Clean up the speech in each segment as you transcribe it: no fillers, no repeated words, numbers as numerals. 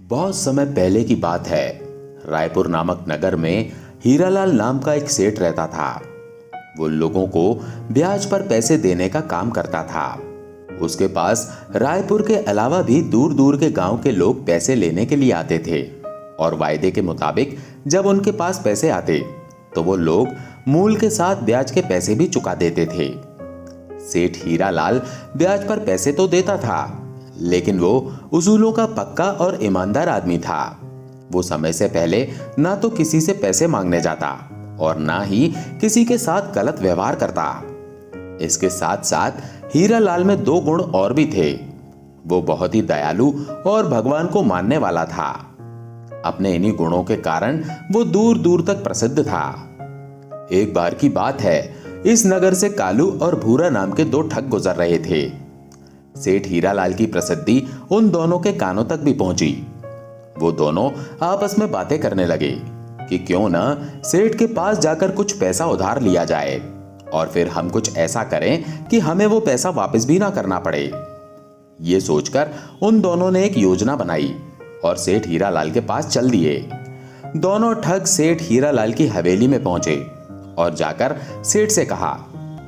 बहुत समय पहले की बात है। रायपुर नामक नगर में हीरालाल नाम का एक सेठ रहता था। वो लोगों को ब्याज पर पैसे देने का काम करता था। उसके पास रायपुर के अलावा भी दूर दूर के गांव के लोग पैसे लेने के लिए आते थे और वायदे के मुताबिक जब उनके पास पैसे आते तो वो लोग मूल के साथ ब्याज के पैसे भी चुका देते थे। सेठ हीरालाल ब्याज पर पैसे तो देता था, लेकिन वो उसूलों का पक्का और ईमानदार आदमी था। वो समय से पहले ना तो किसी से पैसे मांगने जाता और ना ही किसी के साथ गलत व्यवहार करता। इसके साथ साथ हीरालाल में दो गुण और भी थे। वो बहुत ही दयालु और भगवान को मानने वाला था। अपने इन्हीं गुणों के कारण वो दूर दूर तक प्रसिद्ध था। एक बार की बात है, इस नगर से कालू और भूरा नाम के दो ठग गुजर रहे थे। सेठ हीरालाल की प्रसिद्धि उन दोनों के कानों तक भी पहुंची। वो दोनों आपस में बातें करने लगे कि क्यों ना सेठ के पास जाकर कुछ पैसा उधार लिया जाए और फिर हम कुछ ऐसा करें कि हमें वो पैसा वापस भी ना करना पड़े। ये सोचकर उन दोनों ने एक योजना बनाई और सेठ हीरालाल के पास चल दिए। दोनों ठग सेठ हीरालाल की हवेली में पहुंचे और जाकर सेठ से कहा,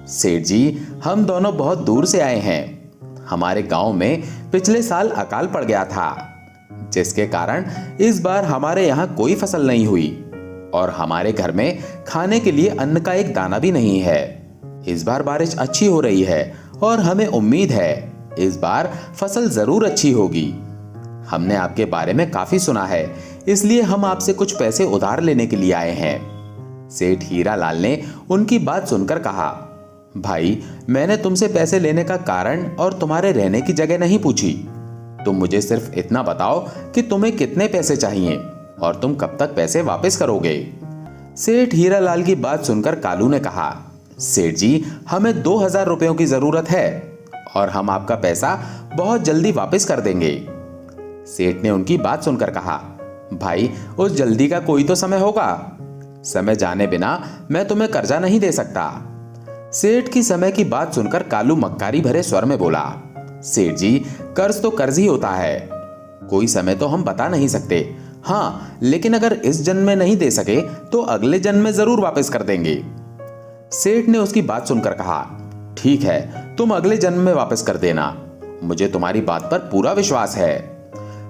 सेठ जी, हम दोनों बहुत दूर से आए हैं। हमारे गांव में पिछले साल अकाल पड़ गया था, जिसके कारण इस बार हमारे यहाँ कोई फसल नहीं हुई और हमारे घर में खाने के लिए अन्न का एक दाना भी नहीं है। इस बार बारिश अच्छी हो रही है और हमें उम्मीद है इस बार फसल जरूर अच्छी होगी। हमने आपके बारे में काफी सुना है, इसलिए हम आपसे कुछ पैसे उधार लेने के लिए आए हैं। सेठ हीरालाल ने उनकी बात सुनकर कहा, भाई, मैंने तुमसे पैसे लेने का कारण और तुम्हारे रहने की जगह नहीं पूछी। तुम मुझे सिर्फ इतना बताओ कि तुम्हें कितने पैसे चाहिए और तुम कब तक पैसे वापस करोगे। सेठ हीरालाल की बात सुनकर कालू ने कहा, सेठ जी, हमें 2000 रुपयों की जरूरत है और हम आपका पैसा बहुत जल्दी वापस कर देंगे। सेठ ने उनकी बात सुनकर कहा, भाई, उस जल्दी का कोई तो समय होगा। समय जाने बिना मैं तुम्हें कर्जा नहीं दे सकता। सेठ की समय की बात सुनकर कालू मक्कारी भरे स्वर में बोला, सेठ जी, कर्ज तो कर्ज ही होता है, कोई समय तो हम बता नहीं सकते। हाँ, लेकिन अगर इस जन्म में नहीं दे सके तो अगले जन्म में जरूर वापस कर देंगे। सेठ ने उसकी बात सुनकर कहा, ठीक है, तुम अगले जन्म में वापस कर देना, मुझे तुम्हारी बात पर पूरा विश्वास है।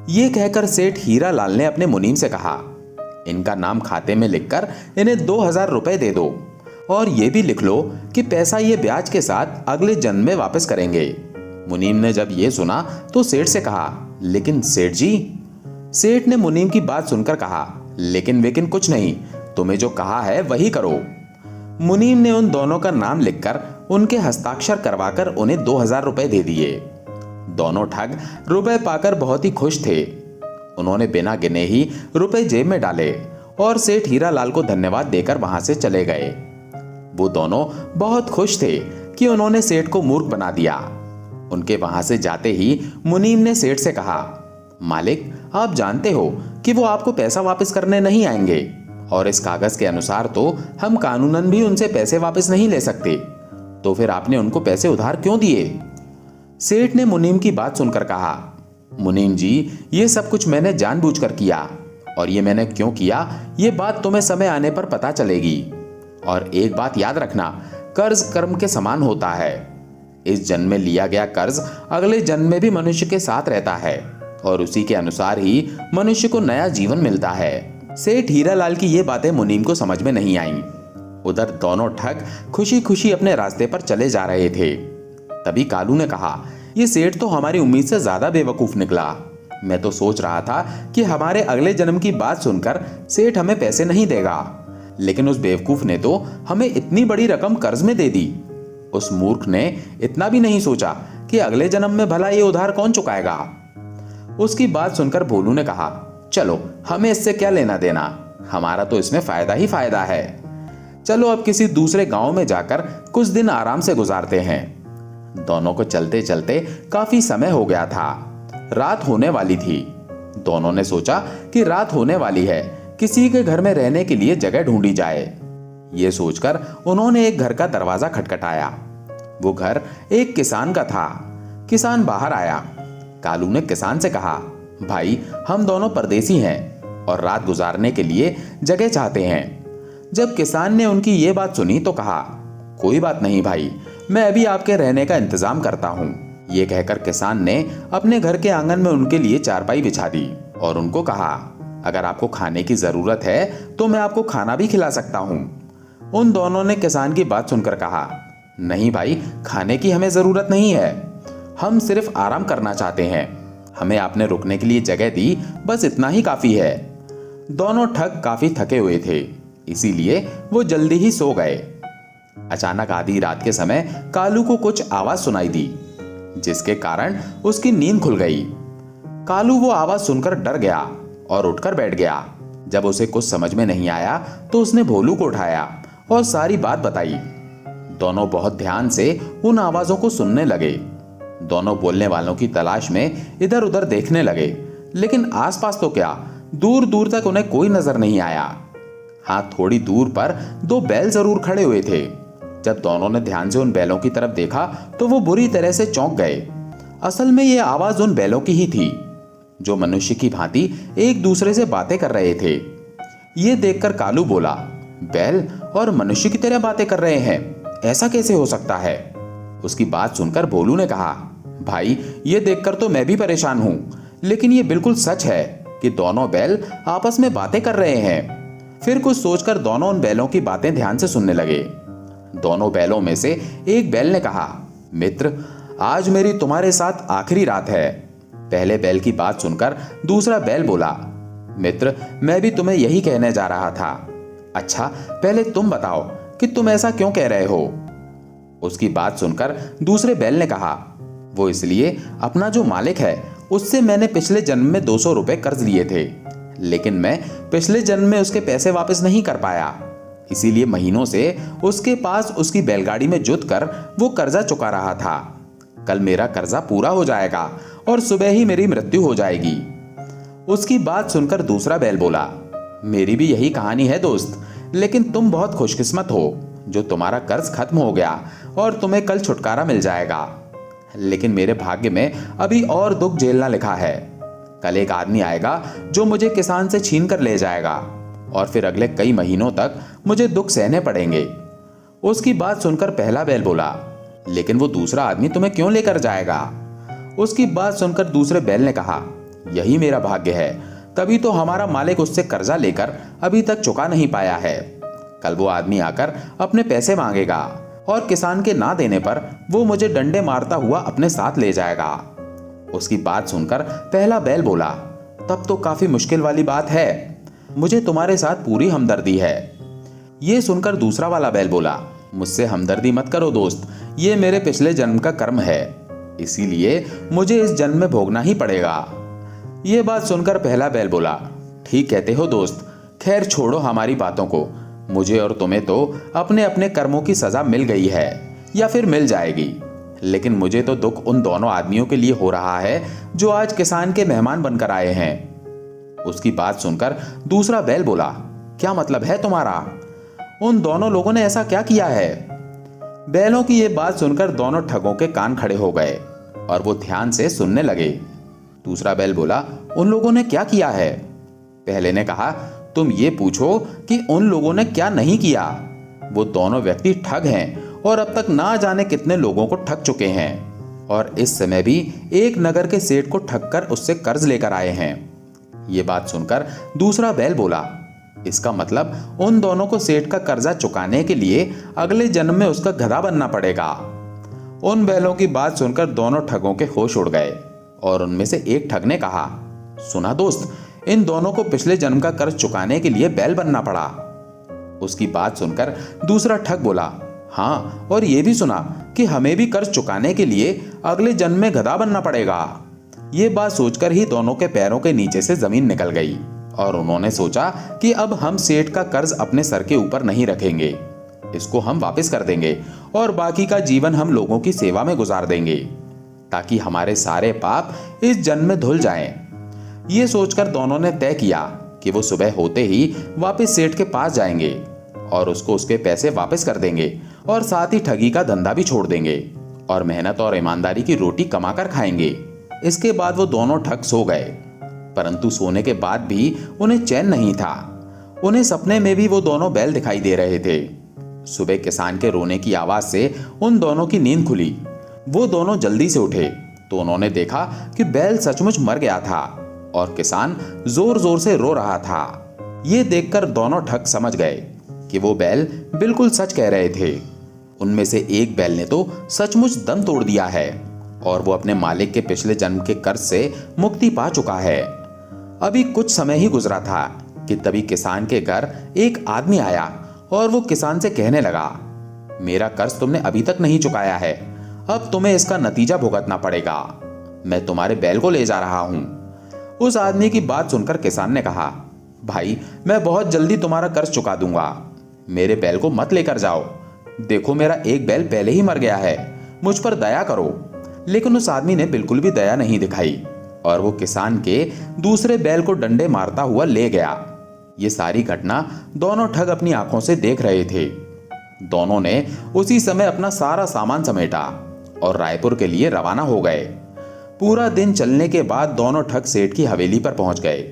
यह कहकर सेठ हीरालाल ने अपने मुनीम से कहा, इनका नाम खाते में लिखकर इन्हें 2000 रुपए दे दो और ये भी लिख लो कि पैसा ये ब्याज के साथ अगले जन्म में वापस करेंगे। मुनीम ने जब ये सुना तो सेठ से कहा, लेकिन सेठ जी। सेठ ने मुनीम की बात सुनकर कहा, लेकिन कुछ नहीं, तुम्हें जो कहा है वही करो। मुनीम ने उन दोनों का नाम लिखकर उनके हस्ताक्षर करवाकर उन्हें 2000 रुपए दे दिए। दोनों ठग रुपए पाकर बहुत ही खुश थे। उन्होंने बिना गिने ही रुपए जेब में डाले और सेठ हीरालाल को धन्यवाद देकर वहां से चले गए। वो दोनों बहुत खुश थे कि उन्होंने सेठ को मूर्ख बना दिया। उनके वहां से जाते ही मुनीम ने सेठ से कहा, मालिक, आप जानते हो कि वो आपको पैसा वापस करने नहीं आएंगे और इस कागज के अनुसार तो हम कानूनन भी उनसे पैसे वापस नहीं ले सकते, तो फिर आपने उनको पैसे उधार क्यों दिए। सेठ ने मुनीम की बात सुनकर कहा, मुनीम जी, ये सब कुछ मैंने जानबूझकर किया और ये मैंने क्यों किया ये बात तुम्हें समय आने पर पता चलेगी। और एक बात याद रखना, कर्ज कर्म के समान होता है। इस जन्म में लिया गया कर्ज अगले जन्म में भी मनुष्य के साथ रहता है और उसी के अनुसार ही मनुष्य को नया जीवन मिलता है। सेठ हीरालाल की ये बातें मुनीम को समझ में नहीं आईं। उधर दोनों ठग खुशी खुशी अपने रास्ते पर चले जा रहे थे। तभी कालू ने कहा, ये सेठ तो हमारी उम्मीद से ज्यादा बेवकूफ निकला। मैं तो सोच रहा था कि हमारे अगले जन्म की बात सुनकर सेठ हमें पैसे नहीं देगा, लेकिन उस बेवकूफ ने तो हमें इतनी बड़ी रकम कर्ज में दे दी। उस मूर्ख ने इतना भी नहीं सोचा कि अगले जन्म में भला ये उधार कौन चुकाएगा। उसकी बात सुनकर भोलू ने कहा, चलो, हमें इससे क्या लेना देना, हमारा तो इसमें फायदा ही फायदा है। चलो अब किसी दूसरे गांव में जाकर कुछ दिन आराम से गुजारते हैं। दोनों को चलते चलते काफी समय हो गया था। रात होने वाली थी। दोनों ने सोचा कि रात होने वाली है, किसी के घर में रहने के लिए जगह ढूंढी जाए। ये सोचकर उन्होंने एक घर का दरवाजा खटखटाया। वो घर एक किसान का था। किसान बाहर आया। कालू ने किसान से कहा, भाई हम दोनों परदेसी हैं और रात गुजारने के लिए जगह चाहते हैं। जब किसान ने उनकी ये बात सुनी तो कहा, कोई बात नहीं भाई, मैं अभी आपके रहने का इंतजाम करता हूँ। ये कहकर किसान ने अपने घर के आंगन में उनके लिए चारपाई बिछा दी और उनको कहा, अगर आपको खाने की जरूरत है तो मैं आपको खाना भी खिला सकता हूँ। उन दोनों ने किसान की बात सुनकर कहा, नहीं भाई, खाने की हमें जरूरत नहीं है, हम सिर्फ आराम करना चाहते हैं। हमें आपने रुकने के लिए जगह दी, बस इतना ही काफी है। दोनों ठग काफी थके हुए थे, इसीलिए वो जल्दी ही सो गए। अचानक आधी रात के समय कालू को कुछ आवाज सुनाई दी, जिसके कारण उसकी नींद खुल गई। कालू वो आवाज सुनकर डर गया और उठकर बैठ गया। जब उसे कुछ समझ में नहीं आया तो उसने भोलू को उठाया और सारी बात बताई। दोनों बहुत ध्यान से उन आवाजों को सुनने लगे। दोनों बोलने वालों की तलाश में इधर उधर देखने लगे, लेकिन आसपास तो क्या, दूर दूर तक उन्हें कोई नजर नहीं आया। हाँ, थोड़ी दूर पर दो बैल जरूर खड़े हुए थे। जब दोनों ने ध्यान से उन बैलों की तरफ देखा तो वो बुरी तरह से चौंक गए। असल में ये आवाज उन बैलों की ही थी, जो मनुष्य की भांति एक दूसरे से बातें कर रहे थे। ये देखकर कालू बोला, बैल और मनुष्य की तरह बातें कर रहे हैं, ऐसा कैसे हो सकता है? उसकी बात सुनकर भोलू ने कहा, भाई ये देखकर तो मैं भी परेशान हूं, लेकिन ये बिल्कुल सच है कि दोनों बैल आपस में बातें कर रहे हैं। फिर कुछ सोचकर दोनों उन बैलों की बातें ध्यान से सुनने लगे। दोनों बैलों में से एक बैल ने कहा, मित्र, आज मेरी तुम्हारे साथ आखिरी रात है। पहले बैल की बात सुनकर दूसरा बैल बोला, मित्र, मैं भी तुम्हें यही कहने जा रहा था। अच्छा, पहले तुम बताओ कि तुम ऐसा क्यों कह रहे हो? उसकी बात सुनकर दूसरे बैल ने कहा, वो इसलिए, अपना जो मालिक है उससे मैंने पिछले जन्म में 200 रुपए कर्ज लिए थे, लेकिन मैं पिछले जन्म में उसके पैसे वापस नहीं कर पाया, इसीलिए महीनों से उसके पास उसकी बैलगाड़ी में जुत कर वो कर्जा चुका रहा था। कल मेरा कर्जा पूरा हो जाएगा और सुबह ही मेरी मृत्यु हो जाएगी। उसकी बात सुनकर दूसरा बैल बोला, मेरी भी यही कहानी है दोस्त, लेकिन तुम बहुत खुशकिस्मत हो जो तुम्हारा कर्ज खत्म हो गया और तुम्हें कल छुटकारा मिल जाएगा। लेकिन मेरे भाग्य में अभी और दुख झेलना लिखा है। कल एक आदमी आएगा जो मुझे किसान से छीन कर ले जाएगा और फिर अगले कई महीनों तक मुझे दुख सहने पड़ेंगे। उसकी बात सुनकर पहला बैल बोला, लेकिन वो दूसरा आदमी तुम्हें क्यों लेकर जाएगा? उसकी बात सुनकर दूसरे बैल ने कहा, यही मेरा भाग्य है, तभी तो हमारा मालिक उससे कर्जा लेकर अभी तक चुका नहीं पाया है। कल वो आदमी आकर अपने पैसे मांगेगा और किसान के ना देने पर वो मुझे डंडे मारता हुआ अपने साथ ले जाएगा। उसकी बात सुनकर पहला बैल बोला, तब तो काफी मुश्किल वाली बात है, मुझे तुम्हारे साथ पूरी हमदर्दी है। ये सुनकर दूसरा वाला बैल बोला, मुझसे हमदर्दी मत करो दोस्त, ये मेरे पिछले जन्म का कर्म है, इसीलिए मुझे इस जन्म में भोगना ही पड़ेगा। ये बात सुनकर पहला बैल बोला, ठीक कहते हो दोस्त, खैर छोड़ो हमारी बातों को, मुझे और तुम्हें तो अपने अपने कर्मों की सजा मिल गई है या फिर मिल जाएगी, लेकिन मुझे तो दुख उन दोनों आदमियों के लिए हो रहा है जो आज किसान के मेहमान बनकर आए हैं। उसकी बात सुनकर दूसरा बैल बोला, क्या मतलब है तुम्हारा? उन दोनों लोगों ने ऐसा क्या किया है? बैलों की ये बात सुनकर दोनों ठगों के कान खड़े हो गए और वो ध्यान से सुनने लगे। दूसरा बैल बोला, उन लोगों ने क्या किया है? पहले ने कहा, तुम ये पूछो कि उन लोगों ने क्या नहीं किया। वो दोनों व्यक्ति ठग हैं और अब तक ना जाने कितने लोगों को ठग चुके हैं और इस समय भी एक नगर के सेठ को ठग कर उससे कर्ज लेकर आए हैं। ये बात सुनकर दूसरा बैल बोला, इसका मतलब उन दोनों को सेठ का कर्जा चुकाने के लिए अगले जन्म में उसका गधा बनना पड़ेगा। उन बैलों की बात सुनकर दोनों ठगों के होश उड़ गए और उनमें से एक ठग ने कहा, सुना दोस्त, इन दोनों को पिछले जन्म का कर्ज चुकाने के लिए बैल बनना पड़ा। उसकी बात सुनकर दूसरा ठग बोला, हाँ, और ये भी सुना कि हमें भी कर्ज चुकाने के लिए अगले जन्म में गधा बनना पड़ेगा। ये बात सोचकर ही दोनों के पैरों के नीचे से जमीन निकल गई और उन्होंने सोचा कि अब हम सेठ का कर्ज अपने सर के ऊपर नहीं रखेंगे, इसको हम वापस कर देंगे और बाकी का जीवन हम लोगों की सेवा में गुजार देंगे ताकि हमारे सारे पाप इस जन्म में धुल जाएं। ये सोचकर दोनों ने तय किया कि वो सुबह होते ही वापस सेठ के पास जाएंगे और उसको उसके पैसे वापस कर देंगे और साथ ही ठगी का धंधा भी छोड़ देंगे और मेहनत और ईमानदारी की रोटी कमाकर खाएंगे। इसके बाद वो दोनों ठग सो गए परंतु सोने के बाद भी उन्हें चैन नहीं था। उन्हें सपने में भी वो दोनों बैल दिखाई दे रहे थे। सुबह किसान के रोने की आवाज से उन दोनों की नींद खुली। वो दोनों जल्दी से उठे तो उन्होंने देखा कि बैल सचमुच मर गया था और किसान जोर जोर से रो रहा था। ये देखकर दोनों ठग समझ गए कि वो बैल बिल्कुल सच कह रहे थे। उनमें से एक बैल ने तो सचमुच दम तोड़ दिया है और वो अपने मालिक के पिछले जन्म के कर्ज से मुक्ति पा चुका है। अभी कुछ समय ही गुजरा था कि तभी किसान के घर एक आदमी आया और वो किसान से कहने लगा, मेरा कर्ज तुमने अभी तक नहीं चुकाया है, अब तुम्हें इसका नतीजा भुगतना पड़ेगा। मैं तुम्हारे बैल को ले जा रहा हूं। उस आदमी की बात सुनकर किसान ने कहा, भाई मैं बहुत जल्दी तुम्हारा कर्ज चुका दूंगा, मेरे बैल को मत लेकर जाओ। देखो मेरा एक बैल पहले ही मर गया है, मुझ पर दया करो। लेकिन उस आदमी ने बिल्कुल भी दया नहीं दिखाई और वो किसान के दूसरे बैल को डंडे मारता हुआ ले गया। ये सारी घटना दोनों ठग अपनी आंखों से देख रहे थे। दोनों ने उसी समय अपना सारा सामान समेटा और रायपुर के लिए रवाना हो गए। पूरा दिन चलने के बाद दोनों ठग सेठ की हवेली पर पहुंच गए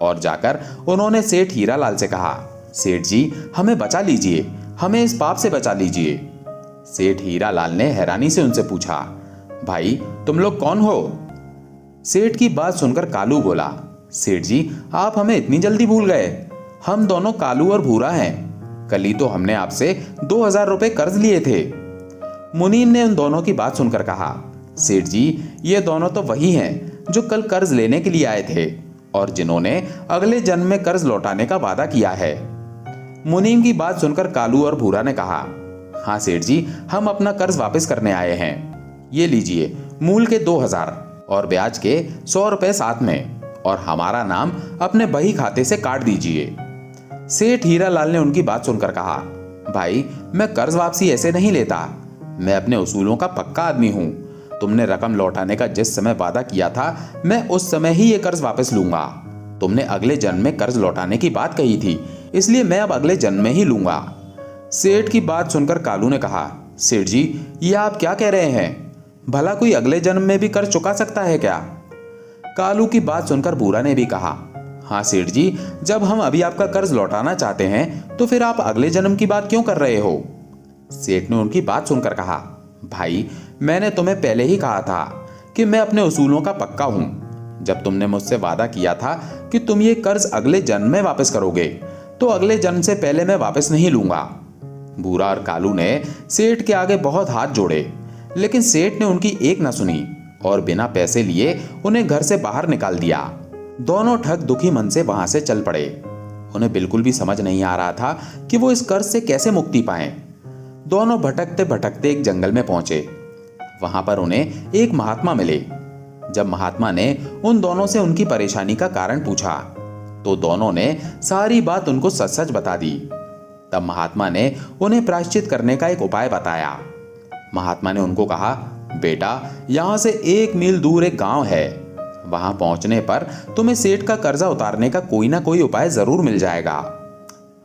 और जाकर उन्होंने सेठ हीरालाल से कहा, सेठ जी हमें बचा लीजिए, हमें इस पाप से बचा लीजिए। सेठ हीरालाल ने हैरानी से उनसे पूछा, भाई तुम लोग कौन हो? सेठ की बात सुनकर कालू बोला, सेठ जी आप हमें इतनी जल्दी भूल गए? हम दोनों कालू और भूरा हैं। कल ही तो हमने आपसे 2000 रुपए कर्ज लिए थे। मुनीम ने उन दोनों की बात सुनकर कहा, सेठ जी ये दोनों तो वही हैं जो कल कर्ज लेने के लिए आए थे और जिन्होंने अगले जन्म में कर्ज लौटाने का वादा किया है। मुनीम की बात सुनकर कालू और भूरा ने कहा, हाँ सेठ जी हम अपना कर्ज वापस करने आए हैं। ये लीजिए मूल के 2000 और ब्याज के 100 रुपए साथ में, और हमारा नाम अपने बही खाते से काट दीजिए। सेठ हीरालाल ने उनकी बात सुनकर कहा, भाई मैं कर्ज वापसी ऐसे नहीं लेता, मैं अपने उसूलों का पक्का आदमी हूं। तुमने रकम लौटाने का जिस समय वादा किया था मैं उस समय ही ये कर्ज वापस लूंगा। तुमने अगले जन्म में कर्ज लौटाने की बात कही थी, इसलिए मैं अब अगले जन्म में ही लूंगा। सेठ की बात सुनकर कालू ने कहा, सेठ जी ये आप क्या कह रहे हैं? भला कोई अगले जन्म में भी कर्ज चुका सकता है क्या? कालू की बात सुनकर भूरा ने भी कहा, हाँ सेठ जी जब हम अभी आपका कर्ज लौटाना चाहते हैं तो फिर आप अगले जन्म की बात क्यों कर रहे हो? सेठ ने उनकी बात सुनकर कहा, भाई मैंने तुम्हें पहले ही कहा था कि मैं अपने उसूलों का पक्का हूं। जब तुमने मुझसे वादा किया था कि तुम ये कर्ज अगले जन्म में वापस करोगे तो अगले जन्म से पहले मैं वापस नहीं लूंगा। भूरा और कालू ने सेठ के आगे बहुत हाथ जोड़े, लेकिन सेठ ने उनकी एक न सुनी और बिना पैसे लिए उन्हें घर से बाहर निकाल दिया। दोनों ठग दुखी मन से वहां से चल पड़े। उन्हें बिल्कुल भी समझ नहीं आ रहा था कि वो इस कर्ज से कैसे मुक्ति पाएं। दोनों भटकते भटकते एक जंगल में पहुंचे। वहां पर उन्हें एक महात्मा मिले। जब महात्मा ने उन दोनों से उनकी परेशानी का कारण पूछा तो दोनों ने सारी बात उनको सच सच बता दी। तब महात्मा ने उन्हें प्रायश्चित करने का एक उपाय बताया। महात्मा ने उनको कहा, बेटा यहां से 1 मील दूर एक गांव है, वहां पहुंचने पर तुम्हें सेठ का कर्जा उतारने का कोई ना कोई उपाय जरूर मिल जाएगा।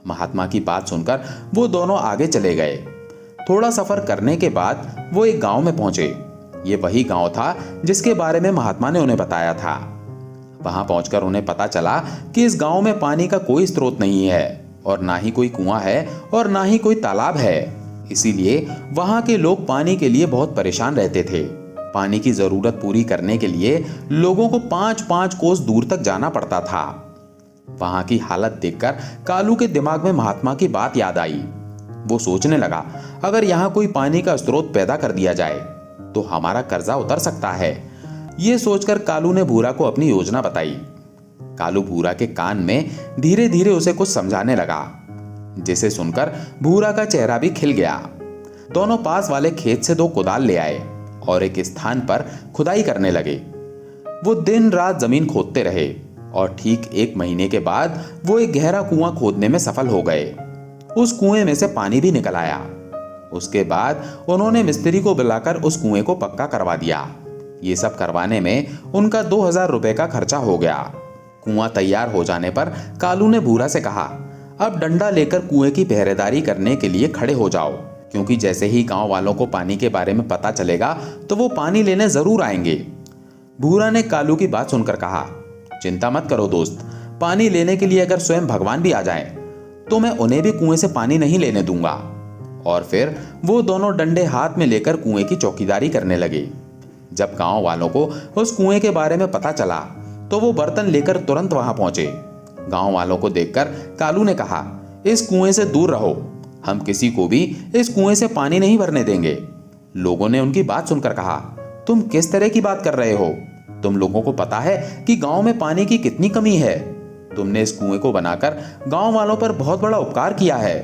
महात्मा की बात सुनकर वो दोनों आगे चले गए। थोड़ा सफर करने के बाद वो एक गांव में पहुंचे। ये वही गांव था जिसके बारे में महात्मा ने उन्हें बताया था। वहां पहुंचकर उन्हें पता चला कि इस गांव में पानी का कोई स्रोत नहीं है और ना ही कोई कुआं है और ना ही कोई तालाब है। इसीलिए वहां के लोग पानी के लिए बहुत परेशान रहते थे। पानी की जरूरत पूरी करने के लिए लोगों को 5-5 कोस दूर तक जाना पड़ता था। वहां की हालत देखकर कालू के दिमाग में महात्मा की बात याद आई। वो सोचने लगा, अगर यहाँ कोई पानी का स्रोत पैदा कर दिया जाए तो हमारा कर्जा उतर सकता है। ये सोचकर कालू ने भूरा को अपनी योजना बताई। कालू भूरा के कान में धीरे धीरे उसे कुछ समझाने लगा, जिसे सुनकर भूरा का चेहरा भी खिल गया। दोनों पास वाले खेत से 2 कुदाल ले आए और एक स्थान पर खुदाई करने लगे। वो दिन रात जमीन खोदते रहे और ठीक 1 महीने के बाद वो एक गहरा कुआं खोदने में सफल हो गए। उस कुएं में से पानी भी निकल आया। उसके बाद उन्होंने मिस्त्री को बुलाकर उस कुएं को पक्का करवा दिया। ये सब करवाने में उनका 2000 रुपए का खर्चा हो गया। कुआं तैयार हो जाने पर कालू ने भूरा से कहा, अब डंडा लेकर कुएं की पहरेदारी करने के लिए खड़े हो जाओ, क्योंकि जैसे ही गांव वालों को पानी के बारे में पता चलेगा तो वो पानी लेने जरूर आएंगे। भूरा ने कालू की बात सुनकर कहा, चिंता मत करो दोस्त, पानी लेने के लिए अगर स्वयं भगवान भी आ जाएं, तो मैं उन्हें भी कुएं से पानी नहीं लेने दूंगा। और फिर वो दोनों डंडे हाथ में लेकर कुएं की चौकीदारी करने लगे। जब गांव वालों को उस कुएं के बारे में पता चला तो वो बर्तन लेकर तुरंत वहां पहुंचे। गांव वालों को देखकर कालू ने कहा, इस कुएं से दूर रहो, हम किसी को भी इस कुएं से पानी नहीं भरने देंगे। लोगों ने उनकी बात सुनकर कहा, तुम किस तरह की बात कर रहे हो? तुम लोगों को पता है कि गांव में पानी की कितनी कमी है। तुमने इस कुएं को बनाकर गांव वालों पर बहुत बड़ा उपकार किया है।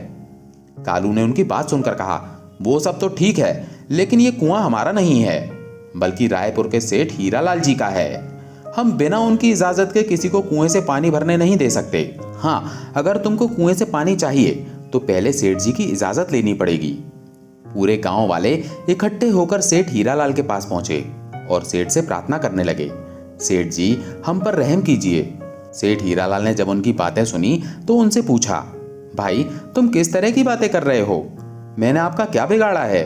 कालू ने उनकी बात सुनकर कहा, वो सब तो ठीक है, लेकिन ये कुआं हमारा नहीं है, बल्कि रायपुर के सेठ हीरालाल जी का है। हम बिना उनकी इजाजत के किसी को कुएं से पानी भरने नहीं दे सकते। हाँ, अगर तुमको कुएं से पानी चाहिए तो पहले सेठ जी की इजाजत लेनी पड़ेगी। पूरे गांव वाले इकट्ठे होकर सेठ हीरालाल के पास पहुंचे और सेठ से प्रार्थना करने लगे, सेठ जी हम पर रहम कीजिए। सेठ हीरालाल ने जब उनकी बातें सुनी तो उनसे पूछा, भाई तुम किस तरह की बातें कर रहे हो? मैंने आपका क्या बिगाड़ा है?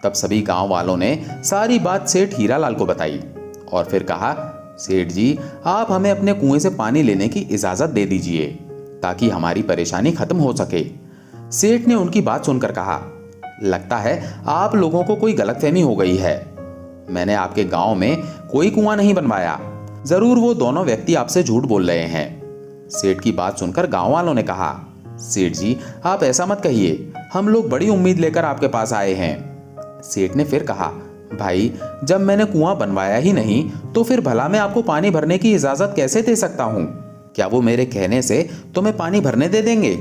तब सभी गांव वालों ने सारी बात सेठ हीरालाल को बताई और फिर कहा, सेठ जी आप हमें अपने कुएं से पानी लेने की इजाजत दे दीजिए ताकि हमारी परेशानी खत्म हो सके। सेठ ने उनकी बात सुनकर कहा, लगता है आप लोगों को कोई गलतफहमी हो गई है। मैंने आपके गांव में कोई कुआं नहीं बनवाया। जरूर वो दोनों व्यक्ति आपसे झूठ बोल रहे हैं। सेठ की बात सुनकर गांव वालों ने कहा, सेठ जी आप ऐसा मत कहिए, हम लोग बड़ी उम्मीद लेकर आपके पास आए हैं। सेठ ने फिर कहा, भाई जब मैंने कुआं बनवाया ही नहीं तो फिर भला मैं आपको पानी भरने की इजाजत कैसे दे सकता हूं? क्या वो मेरे कहने से तुम्हें पानी भरने दे देंगे?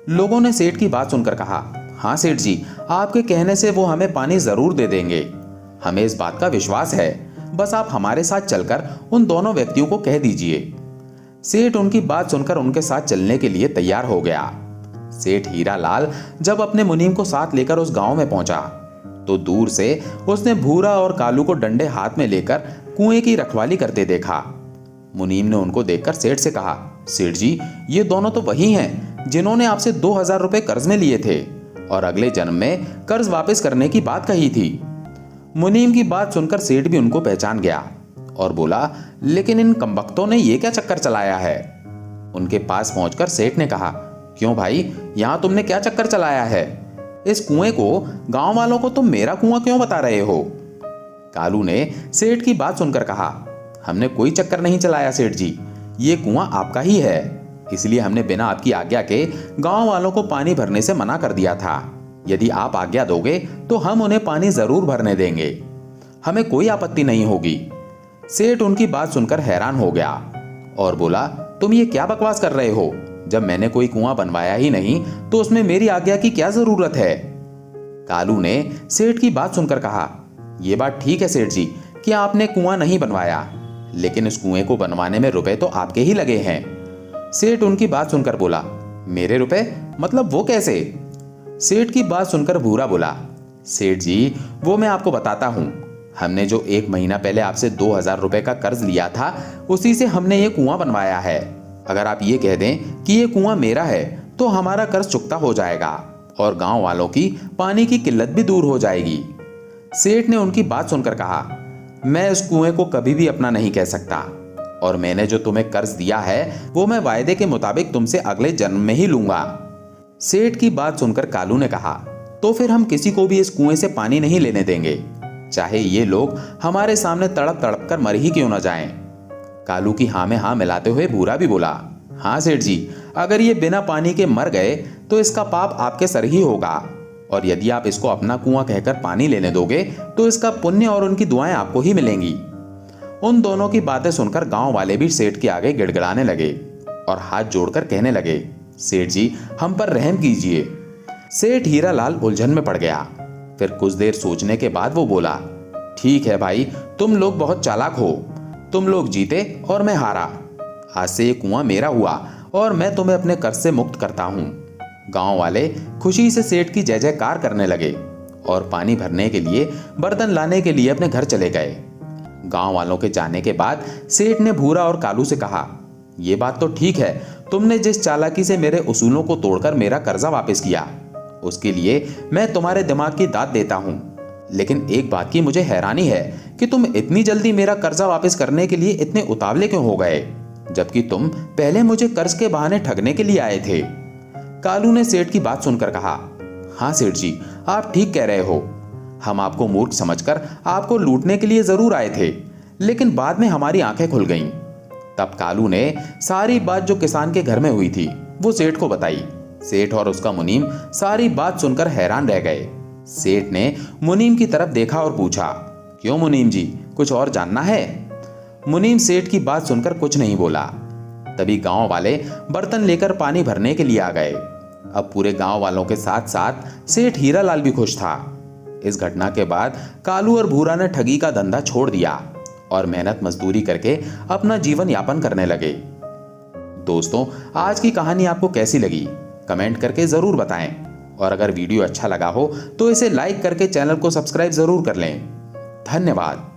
लोगों ने सेठ की बात सुनकर कहा, हाँ सेठ जी, आपके कहने से वो हमें पानी जरूर दे देंगे। हमें इस बात का विश्वास है, बस आप हमारे साथ चलकर उन दोनों व्यक्तियों को कह दीजिए। सेठ उनकी बात सुनकर उनके साथ चलने के लिए तैयार हो गया। सेठ हीरालाल जब अपने मुनीम को साथ लेकर उस गांव में पहुंचा तो दूर से उसने भूरा और कालू को डंडे हाथ में लेकर कुएं की रखवाली करते देखा। मुनीम ने उनको देखकर सेठ से कहा, सेठ जी ये दोनों तो वही हैं जिन्होंने आपसे 2000 रुपए कर्ज में लिए थे और अगले जन्म में कर्ज वापस करने की बात कही थी। मुनीम की बात सुनकर सेठ भी उनको पहचान गया और बोला, लेकिन इन कमबख्तों ने ये क्या चक्कर चलाया है? उनके पास पहुंचकर सेठ ने कहा, क्यों भाई यहां तुमने क्या चक्कर चलाया है? इस कुएं को गांव वालों को तुम मेरा कुआं क्यों बता रहे हो? कालू ने सेठ की बात सुनकर कहा, हमने कोई चक्कर नहीं चलाया सेठ जी, ये कुआं आपका ही है, इसलिए हमने बिना आपकी आज्ञा के गांव वालों को पानी भरने से मना कर दिया था। यदि आप आज्ञा दोगे तो हम उन्हें पानी जरूर भरने देंगे, हमें कोई आपत्ति नहीं होगी। सेठ उनकी बात सुनकर हैरान हो गया और बोला, तुम ये क्या बकवास कर रहे हो? जब मैंने कोई कुआं बनवाया ही नहीं तो उसमें मेरी आज्ञा की क्या जरूरत है? कालू ने सेठ की बात सुनकर कहा, यह बात ठीक है सेठ जी कि आपने कुआं नहीं बनवाया, लेकिन इस कुएं को बनवाने में रुपए तो आपके ही लगे हैं। सेठ उनकी बात सुनकर बोला, मेरे रुपए? मतलब वो कैसे? सेठ की बात सुनकर भूरा बोला, सेठ जी वो मैं आपको बताता हूं। हमने जो 1 महीना पहले आपसे 2000 रुपए का कर्ज लिया था उसी से हमने ये कुआं बनवाया है। अगर आप ये कह दें कि ये कुआं मेरा है तो हमारा कर्ज चुकता हो जाएगा और गांव वालों की पानी की किल्लत भी दूर हो जाएगी। सेठ ने उनकी बात सुनकर कहा, मैं इस कुएं को कभी भी अपना नहीं कह सकता और मैंने जो तुम्हें कर्ज दिया है वो मैं वायदे के मुताबिक तुमसे अगले जन्म में ही लूंगा। सेठ की बात सुनकर कालू ने कहा, तो फिर हम किसी को भी इस कुएं से पानी नहीं लेने देंगे, चाहे ये लोग हमारे सामने तड़प तड़प कर मर ही क्यों न जाएं। कालू की हाँ में हाँ मिलाते हुए भूरा भी बोला, हाँ सेठ जी, अगर ये बिना पानी के मर गए तो इसका पाप आपके सर ही होगा, और यदि आप इसको अपना कुआं कहकर पानी लेने दोगे तो इसका पुण्य और उनकी दुआएं आपको ही मिलेंगी। उन दोनों की बातें सुनकर गांव वाले भी सेठ के आगे गिड़गिड़ाने लगे और हाथ जोड़कर कहने लगे, सेठ जी हम पर रहम कीजिए। सेठ हीरालाल उलझन में पड़ गया। फिर कुछ देर सोचने के बाद वो बोला, ठीक है भाई, तुम लोग बहुत चालाक हो, तुम लोग जीते और मैं हारा। आज से ये कुआं मेरा हुआ और मैं तुम्हें अपने कर्ज से मुक्त करता हूं। गांव वाले खुशी से सेठ की जय जयकार करने लगे और पानी भरने के लिए बर्तन लाने के लिए अपने घर चले गए। गांव वालों के जाने के बाद सेठ ने भूरा और कालू से कहा, यह बात तो ठीक है, तुमने जिस चालाकी से मेरे उसूलों को तोड़कर मेरा कर्जा वापस किया उसके लिए मैं तुम्हारे दिमाग की दाद देता हूं, लेकिन एक बात की मुझे हैरानी है कि तुम इतनी जल्दी मेरा कर्जा वापस करने के लिए इतने उतावले क्यों हो गए। जबकि तुम पहले मुझे कर्ज के बहाने ठगने के लिए आए थे। कालू ने सेठ की बात सुनकर कहा, हाँ सेठ जी, आप ठीक कह रहे हो। हम आपको मूर्ख समझकर आपको लूटने के लिए जरूर आए थे, लेकिन बाद में हमारी आंखें खुल गईं। तब कालू ने सारी बात जो किसान के घर में हुई थी वो सेठ को बताई। सेठ और उसका मुनीम सारी बात सुनकर हैरान रह गए। सेठ ने मुनीम की तरफ देखा और पूछा, क्यों मुनीम जी, कुछ और जानना है? मुनीम सेठ की बात सुनकर कुछ नहीं बोला। तभी गांव वाले बर्तन लेकर पानी भरने के लिए आ गए। अब पूरे गांव वालों के साथ साथ सेठ हीरालाल भी खुश था। इस घटना के बाद कालू और भूरा ने ठगी का धंधा छोड़ दिया और मेहनत मजदूरी करके अपना जीवन यापन करने लगे। दोस्तों, आज की कहानी आपको कैसी लगी कमेंट करके जरूर बताएं, और अगर वीडियो अच्छा लगा हो तो इसे लाइक करके चैनल को सब्सक्राइब जरूर कर लें। धन्यवाद।